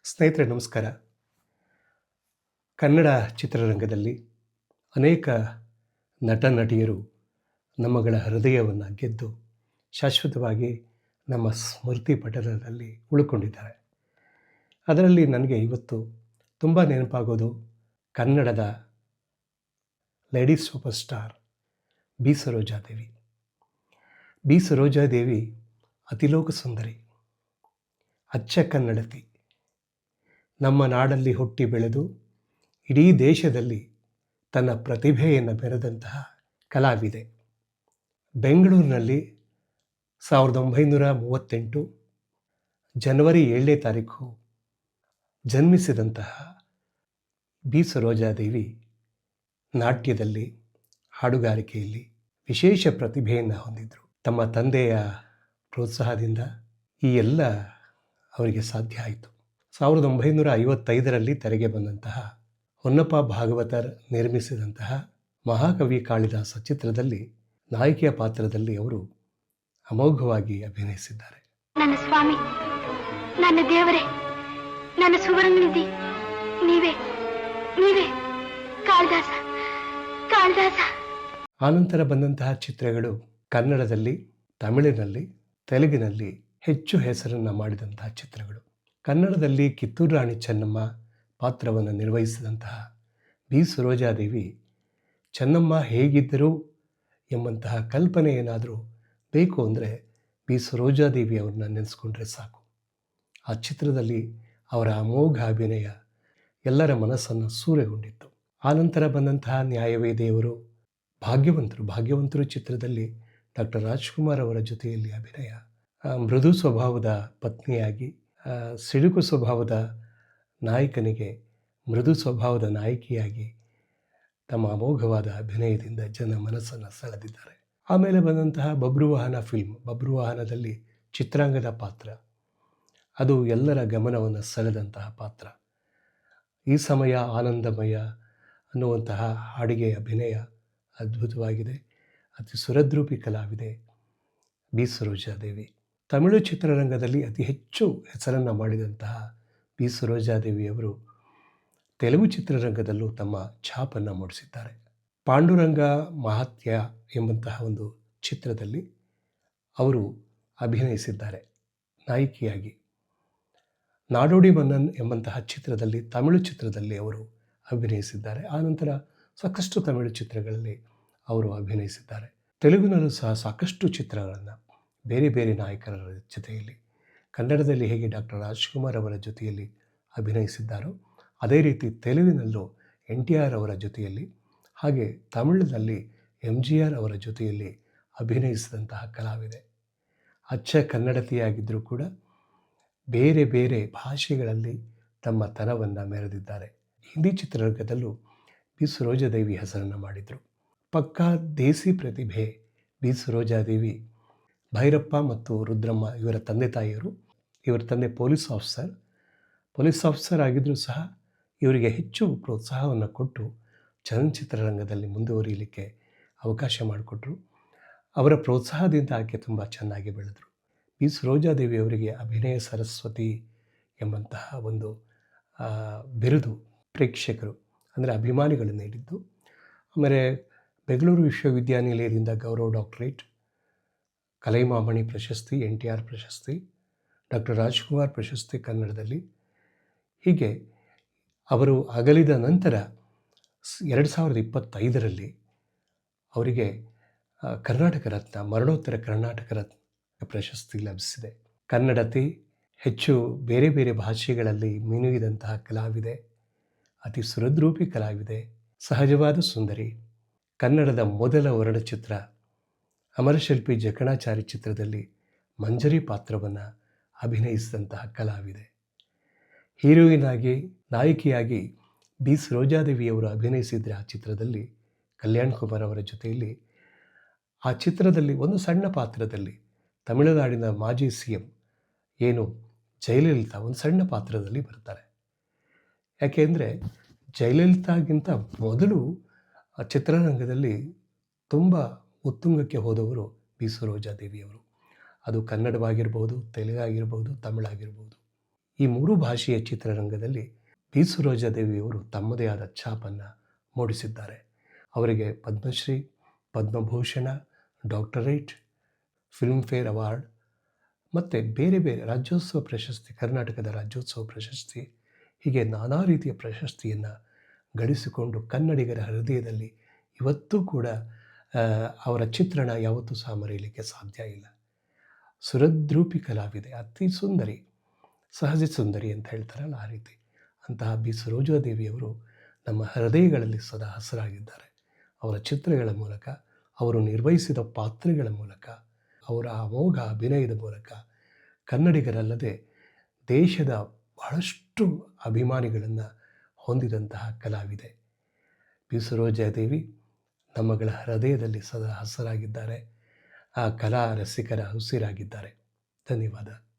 ಸ್ನೇಹಿತರೆ ನಮಸ್ಕಾರ. ಕನ್ನಡ ಚಿತ್ರರಂಗದಲ್ಲಿ ಅನೇಕ ನಟ ನಟಿಯರು ನಮ್ಮಗಳ ಹೃದಯವನ್ನು ಗೆದ್ದು ಶಾಶ್ವತವಾಗಿ ನಮ್ಮ ಸ್ಮೃತಿ ಪಟಲದಲ್ಲಿ ಉಳ್ಕೊಂಡಿದ್ದಾರೆ. ಅದರಲ್ಲಿ ನನಗೆ ಇವತ್ತು ತುಂಬ ನೆನಪಾಗೋದು ಕನ್ನಡದ lady super star B Sarojadevi. B Sarojadevi ಅತಿಲೋಕ ಸುಂದರಿ, ಅಚ್ಚ ಕನ್ನಡತಿ. ನಮ್ಮ ನಾಡಲ್ಲಿ ಹುಟ್ಟಿ ಬೆಳೆದು ಇಡೀ ದೇಶದಲ್ಲಿ ತನ್ನ ಪ್ರತಿಭೆಯನ್ನು ಮೆರೆದಂತಹ ಕಲಾವಿದೆ. ಬೆಂಗಳೂರಿನಲ್ಲಿ 1938 ಜನವರಿ 7ನೇ ತಾರೀಕು ಜನ್ಮಿಸಿದಂತಹ ಬಿ ಸರೋಜಾದೇವಿ ನಾಟ್ಯದಲ್ಲಿ, ಹಾಡುಗಾರಿಕೆಯಲ್ಲಿ ವಿಶೇಷ ಪ್ರತಿಭೆಯನ್ನು ಹೊಂದಿದ್ರು. ತಮ್ಮ ತಂದೆಯ ಪ್ರೋತ್ಸಾಹದಿಂದ ಈ ಎಲ್ಲ ಅವರಿಗೆ ಸಾಧ್ಯ ಆಯಿತು. 1955ರಲ್ಲಿ ತೆರೆಗೆ ಬಂದಂತಹ ಹೊನ್ನಪ್ಪ ಭಾಗವತರ್ ನಿರ್ಮಿಸಿದಂತಹ ಮಹಾಕವಿ ಕಾಳಿದಾಸ ಚಿತ್ರದಲ್ಲಿ ನಾಯಕಿಯ ಪಾತ್ರದಲ್ಲಿ ಅವರು ಅಮೋಘವಾಗಿ ಅಭಿನಯಿಸಿದ್ದಾರೆ. ನನ್ನ ಸ್ವಾಮಿ, ನನ್ನ ದೇವರೇ, ನನ್ನ ಸುವರ್ಣ ನಿಧಿ ನೀವೇ, ನೀವೇ ಕಾಳಿದಾಸ, ಕಾಳಿದಾಸ. ಆನಂತರ ಬಂದಂತಹ ಚಿತ್ರಗಳು ಕನ್ನಡದಲ್ಲಿ, ತಮಿಳಿನಲ್ಲಿ, ತೆಲುಗಿನಲ್ಲಿ ಹೆಚ್ಚು ಹೆಸರನ್ನು ಮಾಡಿದಂತಹ ಚಿತ್ರಗಳು. ಕನ್ನಡದಲ್ಲಿ ಕಿತ್ತೂರು ರಾಣಿ ಚೆನ್ನಮ್ಮ ಪಾತ್ರವನ್ನು ನಿರ್ವಹಿಸಿದಂತಹ ಬಿ ಸರೋಜಾದೇವಿ ಚೆನ್ನಮ್ಮ ಹೇಗಿದ್ದರು ಎಂಬಂತಹ ಕಲ್ಪನೆ ಏನಾದರೂ ಬೇಕು ಅಂದರೆ ಬಿ ಸರೋಜಾದೇವಿ ಅವ್ರನ್ನ ನೆನೆಸ್ಕೊಂಡ್ರೆ ಸಾಕು. ಆ ಚಿತ್ರದಲ್ಲಿ ಅವರ ಅಮೋಘ ಅಭಿನಯ ಎಲ್ಲರ ಮನಸ್ಸನ್ನು ಸೂರೆಗೊಂಡಿತ್ತು. ಆನಂತರ ಬಂದಂತಹ ನ್ಯಾಯವೇ ದೇವರು, ಭಾಗ್ಯವಂತರು ಚಿತ್ರದಲ್ಲಿ ಡಾಕ್ಟರ್ ರಾಜ್ಕುಮಾರ್ ಅವರ ಜೊತೆಯಲ್ಲಿ ಅಭಿನಯ, ಮೃದು ಸ್ವಭಾವದ ಪತ್ನಿಯಾಗಿ ಸಿಡುಕು ಸ್ವಭಾವದ ನಾಯಕನಿಗೆ ಮೃದು ಸ್ವಭಾವದ ನಾಯಕಿಯಾಗಿ ತಮ್ಮ ಅಮೋಘವಾದ ಅಭಿನಯದಿಂದ ಜನ ಮನಸ್ಸನ್ನು ಸೆಳೆದಿದ್ದಾರೆ. ಆಮೇಲೆ ಬಂದಂತಹ ಬಬ್ರುವಾಹನ ಫಿಲ್ಮ್, ಬಬ್ರುವಾಹನದಲ್ಲಿ ಚಿತ್ರಾಂಗದ ಪಾತ್ರ, ಅದು ಎಲ್ಲರ ಗಮನವನ್ನು ಸೆಳೆದಂತಹ ಪಾತ್ರ. ಈ ಸಮಯ ಆನಂದಮಯ ಅನ್ನುವಂತಹ ಹಾಡಿಗೆ ಅಭಿನಯ ಅದ್ಭುತವಾಗಿದೆ. ಅತಿ ಸುರದ್ರೂಪಿ ಕಲಾವಿದೆ ಬಿ ಸರೋಜಾದೇವಿ. ತಮಿಳು ಚಿತ್ರರಂಗದಲ್ಲಿ ಅತಿ ಹೆಚ್ಚು ಹೆಸರನ್ನು ಮಾಡಿದಂತಹ ಬಿ ಸರೋಜಾದೇವಿಯವರು ತೆಲುಗು ಚಿತ್ರರಂಗದಲ್ಲೂ ತಮ್ಮ ಛಾಪನ್ನು ಮೂಡಿಸಿದ್ದಾರೆ. ಪಾಂಡುರಂಗ ಮಹಾತ್ಯ ಎಂಬಂತಹ ಒಂದು ಚಿತ್ರದಲ್ಲಿ ಅವರು ಅಭಿನಯಿಸಿದ್ದಾರೆ ನಾಯಕಿಯಾಗಿ. ನಾಡೋಡಿ ಮನ್ನನ್ ಎಂಬಂತಹ ಚಿತ್ರದಲ್ಲಿ, ತಮಿಳು ಚಿತ್ರದಲ್ಲಿ ಅವರು ಅಭಿನಯಿಸಿದ್ದಾರೆ. ಆನಂತರ ಸಾಕಷ್ಟು ತಮಿಳು ಚಿತ್ರಗಳಲ್ಲಿ ಅವರು ಅಭಿನಯಿಸಿದ್ದಾರೆ. ತೆಲುಗಿನಲ್ಲೂ ಸಹ ಸಾಕಷ್ಟು ಚಿತ್ರಗಳನ್ನು ಬೇರೆ ಬೇರೆ ನಾಯಕರ ಜೊತೆಯಲ್ಲಿ, ಕನ್ನಡದಲ್ಲಿ ಹೇಗೆ ಡಾಕ್ಟರ್ ರಾಜ್ಕುಮಾರ್ ಅವರ ಜೊತೆಯಲ್ಲಿ ಅಭಿನಯಿಸಿದ್ದಾರೋ ಅದೇ ರೀತಿ ತೆಲುಗಿನಲ್ಲೂ NTR ಅವರ ಜೊತೆಯಲ್ಲಿ, ಹಾಗೆ ತಮಿಳಿನಲ್ಲಿ MGR ಅವರ ಜೊತೆಯಲ್ಲಿ ಅಭಿನಯಿಸಿದಂತಹ ಕಲಾವಿದೆ. ಅಚ್ಚ ಕನ್ನಡತಿಯಾಗಿದ್ದರೂ ಕೂಡ ಬೇರೆ ಬೇರೆ ಭಾಷೆಗಳಲ್ಲಿ ತಮ್ಮ ತನವನ್ನು ಮೆರೆದಿದ್ದಾರೆ. ಹಿಂದಿ ಚಿತ್ರರಂಗದಲ್ಲೂ ಬಿ ಸರೋಜಾದೇವಿ ಹೆಸರನ್ನು ಮಾಡಿದರು. ಪಕ್ಕಾ ದೇಸಿ ಪ್ರತಿಭೆ ಬಿ ಸರೋಜಾದೇವಿ. ಭೈರಪ್ಪ ಮತ್ತು ರುದ್ರಮ್ಮ ಇವರ ತಂದೆ ತಾಯಿಯರು. ಇವರ ತಂದೆ ಪೊಲೀಸ್ ಆಫೀಸರ್ ಆಗಿದ್ದರೂ ಸಹ ಇವರಿಗೆ ಹೆಚ್ಚು ಪ್ರೋತ್ಸಾಹವನ್ನು ಕೊಟ್ಟು ಚಲನಚಿತ್ರರಂಗದಲ್ಲಿ ಮುಂದುವರಿಯಲಿಕ್ಕೆ ಅವಕಾಶ ಮಾಡಿಕೊಟ್ರು. ಅವರ ಪ್ರೋತ್ಸಾಹದಿಂದ ಆಕೆ ತುಂಬ ಚೆನ್ನಾಗಿ ಬೆಳೆದರು. ಬಿ ಸರೋಜಾದೇವಿ ಅವರಿಗೆ ಅಭಿನಯ ಸರಸ್ವತಿ ಎಂಬಂತಹ ಒಂದು ಬಿರುದು ಪ್ರೇಕ್ಷಕರು ಅಂದರೆ ಅಭಿಮಾನಿಗಳು ನೀಡಿದ್ದು. ಆಮೇಲೆ ಬೆಂಗಳೂರು ವಿಶ್ವವಿದ್ಯಾನಿಲಯದಿಂದ ಗೌರವ ಡಾಕ್ಟರೇಟ್, ಕಲೈಮಾಮಣಿ ಪ್ರಶಸ್ತಿ, NTR ಪ್ರಶಸ್ತಿ, ಡಾಕ್ಟರ್ ರಾಜ್ಕುಮಾರ್ ಪ್ರಶಸ್ತಿ ಕನ್ನಡದಲ್ಲಿ. ಹೀಗೆ ಅವರು ಅಗಲಿದ ನಂತರ 2025ರಲ್ಲಿ ಅವರಿಗೆ ಕರ್ನಾಟಕ ರತ್ನ, ಮರಣೋತ್ತರ ಕರ್ನಾಟಕ ರತ್ನ ಪ್ರಶಸ್ತಿ ಲಭಿಸಿದೆ. ಕನ್ನಡತಿ, ಹೆಚ್ಚು ಬೇರೆ ಬೇರೆ ಭಾಷೆಗಳಲ್ಲಿ ಮಿನುಗಿದಂತಹ ಕಲಾವಿದೆ, ಅತಿ ಸುರದ್ರೂಪಿ ಕಲಾವಿದೆ, ಸಹಜವಾದ ಸುಂದರಿ. ಕನ್ನಡದ ಮೊದಲ ವರ್ಣಚಿತ್ರ ಅಮರಶಿಲ್ಪಿ ಜಕಣಾಚಾರಿ ಚಿತ್ರದಲ್ಲಿ ಮಂಜರಿ ಪಾತ್ರವನ್ನು ಅಭಿನಯಿಸಿದಂತಹ ಕಲಾವಿದೆ. ಹೀರೋಯಿನ್ ಆಗಿ, ನಾಯಕಿಯಾಗಿ ಬಿ ಸರೋಜಾದೇವಿಯವರು ಅಭಿನಯಿಸಿದರೆ ಆ ಚಿತ್ರದಲ್ಲಿ ಕಲ್ಯಾಣ್ ಕುಮಾರ್ ಅವರ ಜೊತೆಯಲ್ಲಿ. ಆ ಚಿತ್ರದಲ್ಲಿ ಒಂದು ಸಣ್ಣ ಪಾತ್ರದಲ್ಲಿ ತಮಿಳುನಾಡಿನ ಮಾಜಿ CM ಏನು ಜಯಲಲಿತಾ ಒಂದು ಸಣ್ಣ ಪಾತ್ರದಲ್ಲಿ ಬರ್ತಾರೆ. ಯಾಕೆಂದರೆ ಜಯಲಲಿತಾಗಿಂತ ಮೊದಲು ಆ ಚಿತ್ರರಂಗದಲ್ಲಿ ತುಂಬ ಉತ್ತುಂಗಕ್ಕೆ ಹೋದವರು ಬಿ ಸರೋಜಾದೇವಿಯವರು. ಅದು ಕನ್ನಡವಾಗಿರ್ಬೋದು, ತೆಲುಗಾಗಿರ್ಬೋದು, ತಮಿಳಾಗಿರ್ಬೋದು. ಈ ಮೂರೂ ಭಾಷೆಯ ಚಿತ್ರರಂಗದಲ್ಲಿ ಬಿ ಸರೋಜಾದೇವಿಯವರು ತಮ್ಮದೇ ಆದ ಛಾಪನ್ನು ಮೂಡಿಸಿದ್ದಾರೆ. ಅವರಿಗೆ Padmashri, Padmabhushan, doctorate, Filmfare award ಮತ್ತು ಬೇರೆ ಬೇರೆ ರಾಜ್ಯೋತ್ಸವ ಪ್ರಶಸ್ತಿ, ಕರ್ನಾಟಕದ ರಾಜ್ಯೋತ್ಸವ ಪ್ರಶಸ್ತಿ, ಹೀಗೆ ನಾನಾ ರೀತಿಯ ಪ್ರಶಸ್ತಿಯನ್ನು ಗಳಿಸಿಕೊಂಡು ಕನ್ನಡಿಗರ ಹೃದಯದಲ್ಲಿ ಇವತ್ತೂ ಕೂಡ ಅವರ ಚಿತ್ರಣ ಯಾವತ್ತೂ ಸಹ ಮರೆಯಲಿಕ್ಕೆ ಸಾಧ್ಯ ಇಲ್ಲ. ಸುರದ್ರೂಪಿ ಕಲಾವಿದೆ, ಅತಿ ಸುಂದರಿ, ಸಹಜ ಸುಂದರಿ ಅಂತ ಹೇಳ್ತಾರಲ್ಲ ಆ ರೀತಿ. ಅಂತಹ ಬಿ ಸರೋಜಾದೇವಿಯವರು ನಮ್ಮ ಹೃದಯಗಳಲ್ಲಿ ಸದಾ ಹಸಿರಾಗಿದ್ದಾರೆ. ಅವರ ಚಿತ್ರಗಳ ಮೂಲಕ, ಅವರು ನಿರ್ವಹಿಸಿದ ಪಾತ್ರಗಳ ಮೂಲಕ, ಅವರ ಅಮೋಘ ಅಭಿನಯದ ಮೂಲಕ ಕನ್ನಡಿಗರಲ್ಲದೆ ದೇಶದ ಬಹಳಷ್ಟು ಅಭಿಮಾನಿಗಳನ್ನು ಹೊಂದಿದಂತಹ ಕಲಾವಿದೆ ಬಿ ಸರೋಜಾದೇವಿ ನಮ್ಮಗಳ ಹೃದಯದಲ್ಲಿ ಸದಾ ಹಸಿರಾಗಿದ್ದಾರೆ. ಆ ಕಲಾ ರಸಿಕರ ಉಸಿರಾಗಿದ್ದಾರೆ. ಧನ್ಯವಾದ.